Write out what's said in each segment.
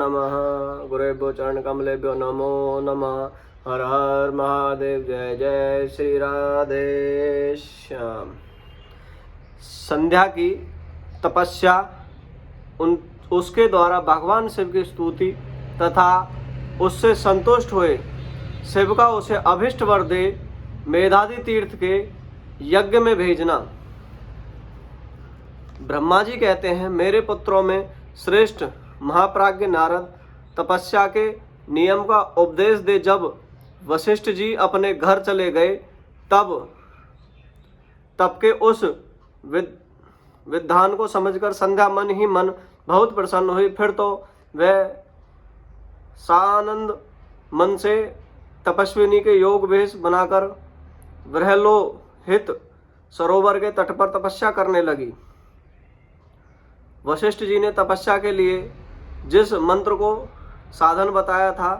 नमः गुरुभ्यो चरण कमलेभ्यो नमो नमः। हर हर महादेव। जय जय श्री राधे श्याम। संध्या की तपस्या उसके द्वारा भगवान शिव की स्तुति तथा उससे संतुष्ट हुए शिव का उसे अभिष्ट वर दे मेधादि तीर्थ के यज्ञ में भेजना। ब्रह्मा जी कहते हैं, मेरे पुत्रों में श्रेष्ठ महाप्राज्ञ नारद तपस्या के नियम का उपदेश दे जब वशिष्ठ जी अपने घर चले गए तब के उस विधान को समझकर संध्या मन ही मन बहुत प्रसन्न हुई। फिर तो वह सानंद मन से तपस्विनी के योग भेष बनाकर बृहलोहित सरोवर के तट पर तपस्या करने लगी। वशिष्ठ जी ने तपस्या के लिए जिस मंत्र को साधन बताया था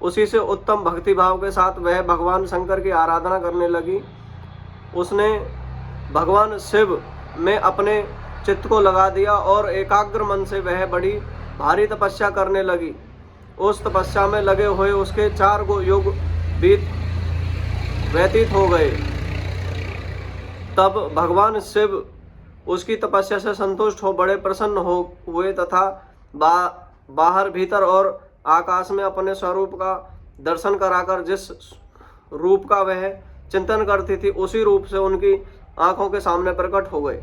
उसी से उत्तम भक्ति भाव के साथ वह भगवान शंकर की आराधना करने लगी। उसने भगवान शिव में अपने चित्त को लगा दिया और एकाग्र मन से वह बड़ी भारी तपस्या करने लगी। उस तपस्या में लगे हुए उसके 4 युग व्यतीत हो गए। तब भगवान शिव उसकी तपस्या से संतुष्ट हो बड़े प्रसन्न हो हुए तथा बाहर भीतर और आकाश में अपने स्वरूप का दर्शन कराकर जिस रूप का वह चिंतन करती थी उसी रूप से उनकी आंखों के सामने प्रकट हो गए।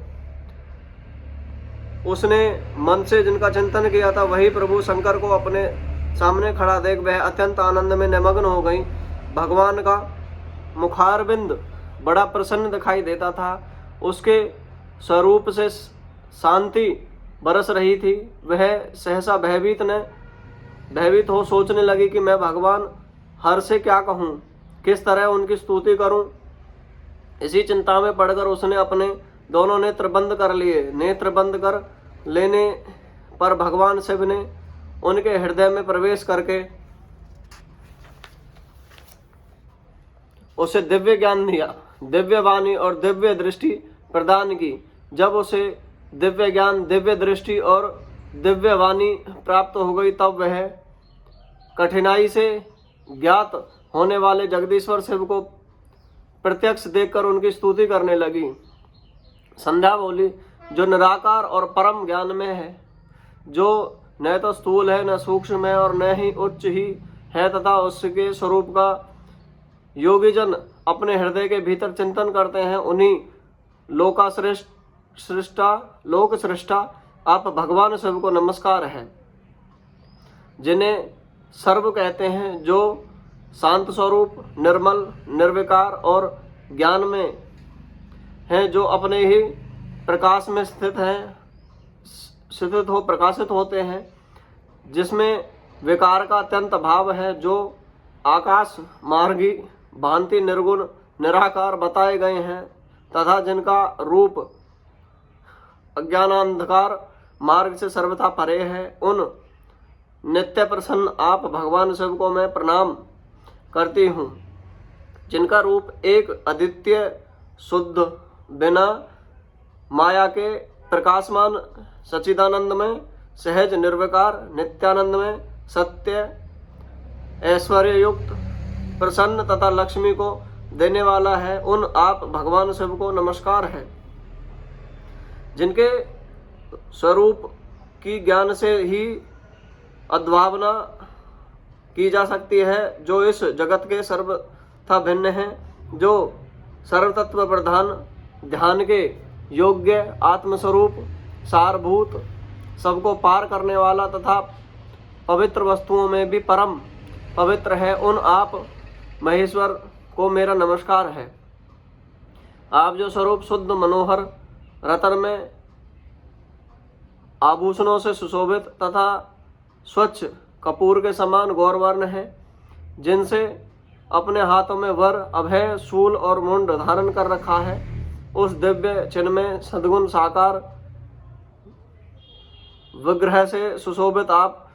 उसने मन से जिनका चिंतन किया था वही प्रभु शंकर को अपने सामने खड़ा देख वह अत्यंत आनंद में निमग्न हो गई। भगवान का मुखारबिंद बड़ा प्रसन्न दिखाई देता था। उसके स्वरूप से शांति बरस रही थी। वह सहसा भयभीत हो सोचने लगी कि मैं भगवान हर से क्या कहूँ, किस तरह उनकी स्तुति करूँ। इसी चिंता में पड़कर उसने अपने दोनों नेत्र बंद कर लिए। नेत्र बंद कर लेने पर भगवान शिव ने उनके हृदय में प्रवेश करके उसे दिव्य ज्ञान दिया, दिव्य वाणी और दिव्य दृष्टि प्रदान की। जब उसे दिव्य ज्ञान, दिव्य दृष्टि और दिव्य वाणी प्राप्त हो गई तब वह कठिनाई से ज्ञात होने वाले जगदीश्वर शिव को प्रत्यक्ष देखकर उनकी स्तुति करने लगी। संध्या बोली, जो निराकार और परम ज्ञान में है, जो न तो स्थूल है, न सूक्ष्म है और न ही उच्च ही है तथा उसके स्वरूप का योगीजन अपने हृदय के भीतर चिंतन करते हैं, उन्हीं लोक सृष्टा आप भगवान शिव को नमस्कार है। जिन्हें सर्व कहते हैं, जो शांत स्वरूप, निर्मल, निर्विकार और ज्ञान में हैं, जो अपने ही प्रकाश में प्रकाशित होते हैं, जिसमें विकार का अत्यंत भाव है, जो आकाश मार्गी भांति निर्गुण निराकार बताए गए हैं तथा जिनका रूप अज्ञानांधकार मार्ग से सर्वथा परे है, उन नित्य प्रसन्न आप भगवान शिव को मैं प्रणाम करती हूँ, जिनका रूप एक अद्वितीय शुद्ध बिना माया के प्रकाशमान सच्चिदानंद में सहज निर्विकार नित्यानंद में सत्य ऐश्वर्य युक्त प्रसन्न तथा लक्ष्मी को देने वाला है, उन आप भगवान शिव को नमस्कार है। जिनके स्वरूप की ज्ञान से ही अद्भावना की जा सकती है, जो इस जगत के सर्वथा भिन्न है, जो सर्वतत्व प्रधान ध्यान के योग्य आत्मस्वरूप सारभूत सबको पार करने वाला तथा पवित्र वस्तुओं में भी परम पवित्र है, उन आप महेश्वर को मेरा नमस्कार है। आप जो स्वरूप शुद्ध मनोहर रतन में आभूषणों से सुशोभित तथा स्वच्छ कपूर के समान गौरवर्ण है, जिनसे अपने हाथों में वर अभय शूल और मुंड धारण कर रखा है, उस दिव्य चिन्ह में सद्गुण साकार विग्रह से सुशोभित आप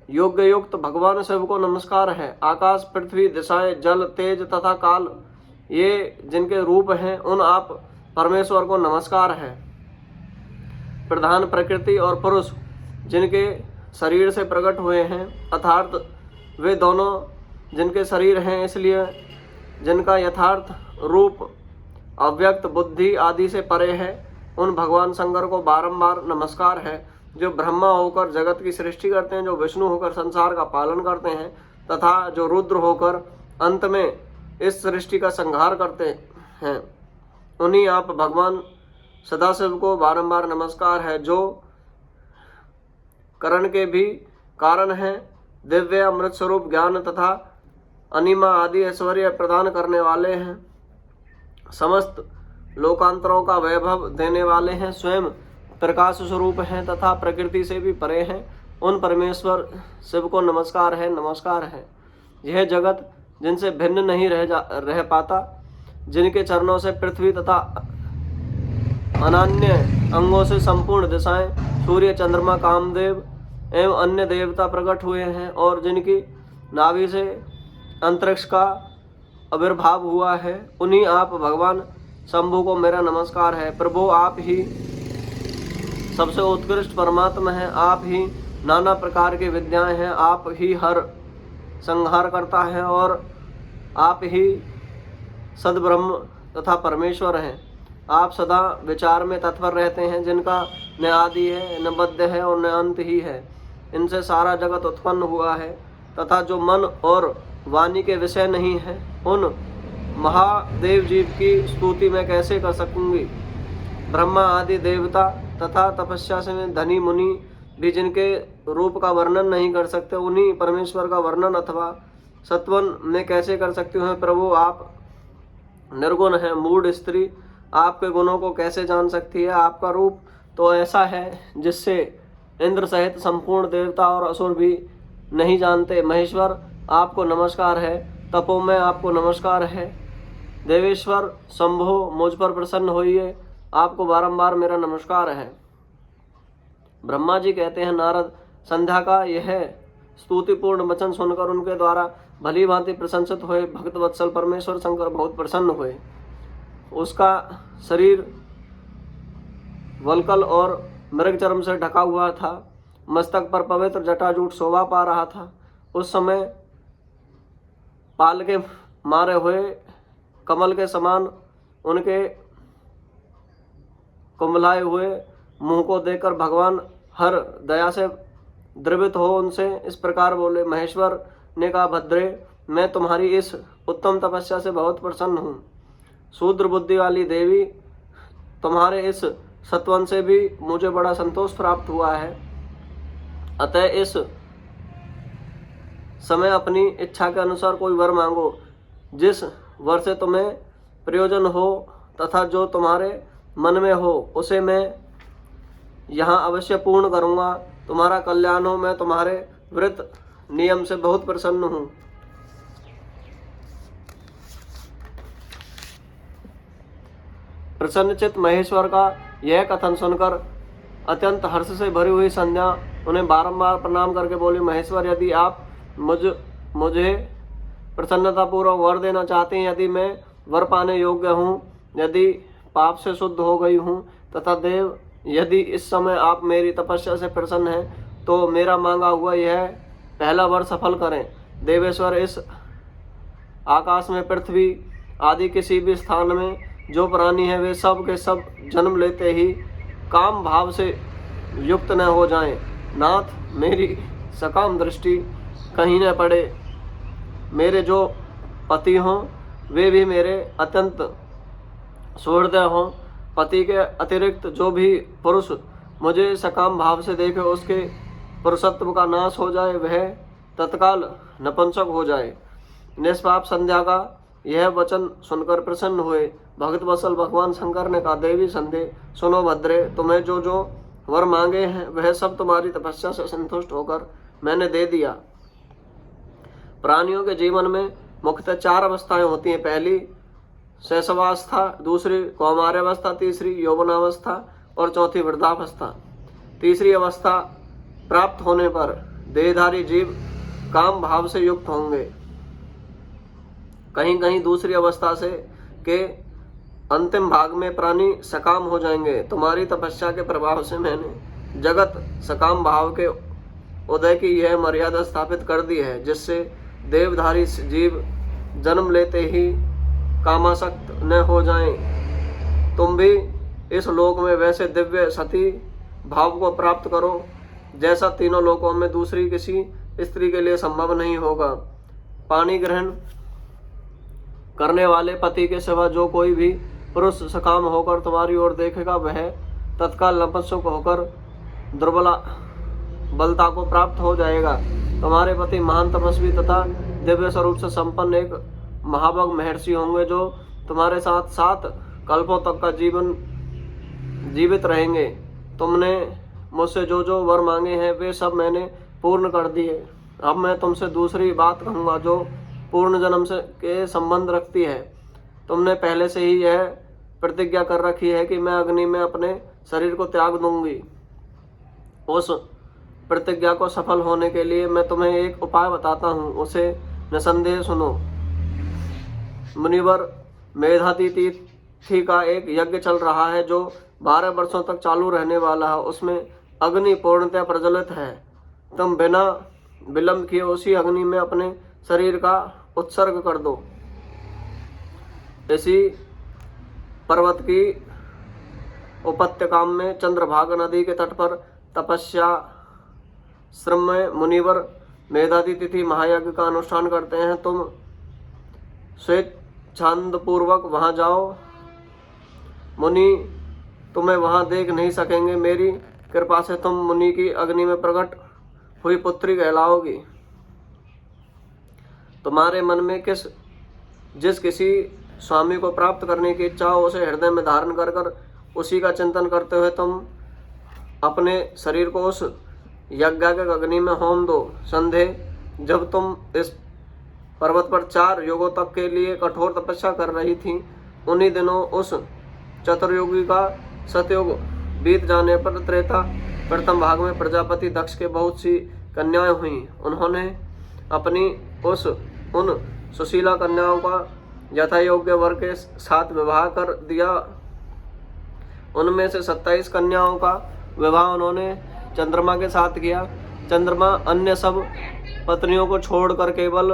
योग्य युक्त भगवान शिव को नमस्कार है। आकाश, पृथ्वी, दिशाएं, जल, तेज तथा काल ये जिनके रूप हैं, उन आप परमेश्वर को नमस्कार है। प्रधान प्रकृति और पुरुष जिनके शरीर से प्रकट हुए हैं, अर्थात वे दोनों जिनके शरीर हैं, इसलिए जिनका यथार्थ रूप अव्यक्त बुद्धि आदि से परे है, उन भगवान शंकर को बारंबार नमस्कार है, जो ब्रह्मा होकर जगत की सृष्टि करते हैं, जो विष्णु होकर संसार का पालन करते हैं, तथा जो रुद्र होकर अंत में इस सृष्टि का संहार करते हैं। उन्हीं आप भगवान सदाशिव को बारंबार नमस्कार है, जो करण के भी कारण हैं, दिव्य अमृत स्वरूप ज्ञान तथा अनिमा आदि ऐश्वर्य प्रदान करने वाले हैं, समस्त लोकांतरों का वैभव देने वाले हैं, स्वयं प्रकाश स्वरूप हैं तथा प्रकृति से भी परे हैं, उन परमेश्वर शिव को नमस्कार है, नमस्कार है। यह जगत जिनसे भिन्न नहीं रह पाता, जिनके चरणों से पृथ्वी तथा अनन्य अंगों से संपूर्ण दिशाएं, सूर्य, चंद्रमा, कामदेव एवं अन्य देवता प्रकट हुए हैं, और जिनकी नाभि से अंतरिक्ष का आविर्भाव हुआ है, उन्हीं आप भगवान शंभु को मेरा नमस्कार है। प्रभु, आप ही सबसे उत्कृष्ट परमात्मा हैं, आप ही नाना प्रकार की विद्याएं हैं, आप ही हर संहार करता है, और आप ही सद्ब्रह्म तथा परमेश्वर हैं। आप सदा विचार में तत्पर रहते हैं, जिनका न आदि है, न मध्य है और न अंत ही है। इनसे सारा जगत उत्पन्न हुआ है, तथा जो मन और वाणी के विषय नहीं है, उन महादेव जीव की स्तुति मैं कैसे कर सकूंगी। ब्रह्मा आदि देवता तथा तपस्या से धनी मुनि भी जिनके रूप का वर्णन नहीं कर सकते, उन्हीं परमेश्वर का वर्णन अथवा सत्वन में कैसे कर सकती हूँ। प्रभु, आप निर्गुण हैं, मूढ़ स्त्री आपके गुणों को कैसे जान सकती है। आपका रूप तो ऐसा है जिससे इंद्र सहित संपूर्ण देवता और असुर भी नहीं जानते। महेश्वर, आपको नमस्कार है। तपो में आपको नमस्कार है। देवेश्वर शंभो, मुझ पर प्रसन्न होइए, आपको बारंबार मेरा नमस्कार है। ब्रह्मा जी कहते हैं, नारद संध्या का यह स्तुतिपूर्ण वचन सुनकर उनके द्वारा भली भांति प्रशंसित हुए भक्त वत्सल परमेश्वर शंकर बहुत प्रसन्न हुए। उसका शरीर वल्कल और मृग चर्म से ढका हुआ था, मस्तक पर पवित्र जटाजूट शोभा पा रहा था। उस समय पाल के मारे हुए कमल के समान उनके कुंभलाए हुए मुंह को देखकर भगवान हर दया से द्रवित हो उनसे इस प्रकार बोले। महेश्वर ने कहा, भद्रे, मैं तुम्हारी इस उत्तम तपस्या से बहुत प्रसन्न हूँ। शूद्र बुद्धि वाली देवी, तुम्हारे इस सत्वन से भी मुझे बड़ा संतोष प्राप्त हुआ है। अतः इस समय अपनी इच्छा के अनुसार कोई वर मांगो, जिस वर से तुम्हें प्रयोजन हो तथा जो तुम्हारे मन में हो, उसे मैं यहाँ अवश्य पूर्ण करूँगा। तुम्हारा कल्याण हो। मैं तुम्हारे व्रत नियम से बहुत प्रसन्न हूँ। प्रसन्नचित्त महेश्वर का यह कथन सुनकर अत्यंत हर्ष से भरी हुई संध्या उन्हें बारंबार प्रणाम करके बोली, महेश्वर, यदि आप मुझे प्रसन्नतापूर्वक वर देना चाहते हैं, यदि मैं वर पाने योग्य हूँ, यदि पाप से शुद्ध हो गई हूँ, तथा देव, यदि इस समय आप मेरी तपस्या से प्रसन्न हैं, तो मेरा मांगा हुआ यह पहला वर सफल करें। देवेश्वर, इस आकाश में पृथ्वी आदि किसी भी स्थान में जो प्राणी है, वे सब के सब जन्म लेते ही काम भाव से युक्त न हो जाएं। नाथ, मेरी सकाम दृष्टि कहीं न पड़े। मेरे जो पति हों, वे भी मेरे अत्यंत सुहृदय हों। पति के अतिरिक्त जो भी पुरुष मुझे सकाम भाव से देखे, उसके पुरुषत्व का नाश हो जाए, वह तत्काल नपुंसक हो जाए। निष्पाप संध्या का यह वचन सुनकर प्रसन्न हुए भक्त वत्सल भगवान शंकर ने कहा, देवी संध्या, सुनो भद्रे, तुम्हें जो जो वर मांगे हैं वह सब तुम्हारी तपस्या से संतुष्ट होकर मैंने दे दिया। प्राणियों के जीवन में मुख्यतः 4 अवस्थाएं होती हैं। पहली शैशवावस्था, दूसरी कौमार्यावस्था, तीसरी यौवनावस्था और चौथी वृद्धावस्था। तीसरी अवस्था प्राप्त होने पर देहधारी जीव काम भाव से युक्त होंगे। कहीं कहीं दूसरी अवस्था से के अंतिम भाग में प्राणी सकाम हो जाएंगे। तुम्हारी तपस्या के प्रभाव से मैंने जगत सकाम भाव के उदय की यह मर्यादा स्थापित कर दी है, जिससे देवधारी जीव जन्म लेते ही कामासक्त न हो जाएं। तुम भी इस लोक में वैसे दिव्य सती भाव को प्राप्त करो जैसा तीनों लोकों में दूसरी किसी स्त्री के लिए संभव नहीं होगा। पानी ग्रहण करने वाले पति के सिवा जो कोई भी पुरुष सकाम होकर तुम्हारी ओर देखेगा, वह तत्काल नपुंसक होकर दुर्बला बलता को प्राप्त हो जाएगा। तुम्हारे पति महान तपस्वी तथा दिव्य स्वरूप से संपन्न एक महाभग महर्षि होंगे, जो तुम्हारे साथ 7 कल्पों तक का जीवित रहेंगे। तुमने मुझसे जो जो वर मांगे हैं वे सब मैंने पूर्ण कर दिए। अब मैं तुमसे दूसरी बात कहूँगा जो पूर्ण जन्म से के संबंध रखती है। तुमने पहले से ही यह प्रतिज्ञा कर रखी है कि मैं अग्नि में अपने शरीर को त्याग दूंगी। उस प्रतिज्ञा को सफल होने के लिए मैं तुम्हें एक उपाय बताता हूँ, उसे निसंदेह सुनो। मुनिवर, मेधातिथि का एक यज्ञ चल रहा है जो 12 वर्षों तक चालू रहने वाला है। उसमें अग्नि पूर्णतः प्रज्वलित है। तुम बिना विलंब किए उसी अग्नि में अपने शरीर का उत्सर्ग कर दो। इसी पर्वत की उपत्यका में चंद्रभागा नदी के तट पर तपस्या श्रम में मुनिवर मेधातिथि महायज्ञ का अनुष्ठान करते हैं। तुम स्वेच्छांदपूर्वक वहां जाओ। मुनि तुम्हें वहां देख नहीं सकेंगे। मेरी कृपा से तुम मुनि की अग्नि में प्रकट हुई पुत्री कहलाओगी। तुम्हारे मन में जिस किसी स्वामी को प्राप्त करने की इच्छा हो, उसे हृदय में धारण कर कर उसी का चिंतन करते हुए तुम अपने शरीर को उस यज्ञात्मक अग्नि में होम दो। संदेह, जब तुम इस पर्वत पर 4 युगों तक के लिए कठोर तपस्या कर रही थी, उन्हीं दिनों उस चतुर्युगी का सतयुग बीत जाने पर त्रेता प्रथम भाग में प्रजापति दक्ष के बहुत सी कन्याएं हुई। उन्होंने अपनी उन सुशीला कन्याओं का यथा योग्य वर के साथ विवाह कर दिया। उनमें से 27 कन्याओं का विवाह उन्होंने चंद्रमा के साथ किया। चंद्रमा अन्य सब पत्नियों को छोड़कर केवल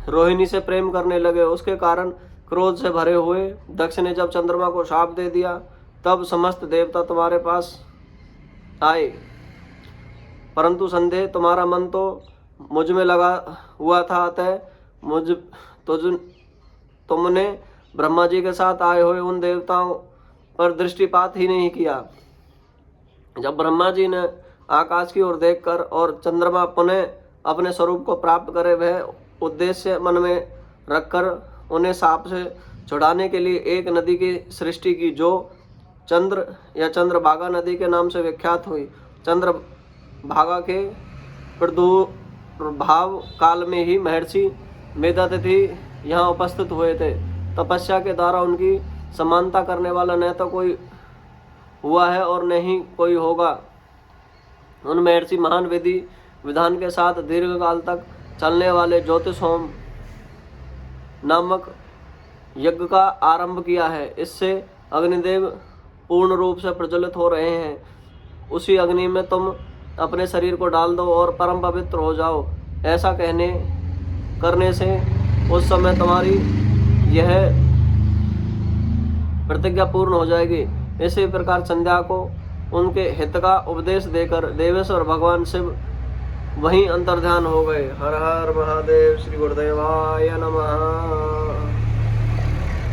रोहिणी से प्रेम करने लगे। उसके कारण क्रोध से भरे हुए दक्ष ने जब चंद्रमा को शाप दे दिया, तब समस्त देवता तुम्हारे पास आए। परंतु संदेह, तुम्हारा मन तो मुझ में लगा हुआ था, अतः तुमने ब्रह्मा जी के साथ आए हुए उन देवताओं पर दृष्टिपात ही नहीं किया। जब ब्रह्मा जी ने आकाश की ओर देखकर और चंद्रमा पुनः अपने स्वरूप को प्राप्त करे, वह उद्देश्य मन में रखकर उन्हें साप से छुड़ाने के लिए एक नदी की सृष्टि की, जो चंद्र या चंद्रभागा नदी के नाम से विख्यात हुई। चंद्रभागा के प्रादुर्भाव काल में ही महर्षि मेधातिथि यहाँ उपस्थित हुए थे। तपस्या के द्वारा उनकी समानता करने वाला न तो कोई हुआ है और न ही कोई होगा। उन महर्षि महान विधि विधान के साथ दीर्घ काल तक चलने वाले ज्योतिष होम नामक यज्ञ का आरंभ किया है। इससे अग्निदेव पूर्ण रूप से प्रज्वलित हो रहे हैं। उसी अग्नि में तुम अपने शरीर को डाल दो और परम पवित्र हो जाओ। ऐसा करने से उस समय तुम्हारी यह प्रतिज्ञा पूर्ण हो जाएगी। इसी प्रकार संध्या को उनके हित का उपदेश देकर देवेश्वर भगवान शिव वहीं अंतर्ध्यान हो गए। हर हर महादेव। श्री गुरुदेवाय नमः।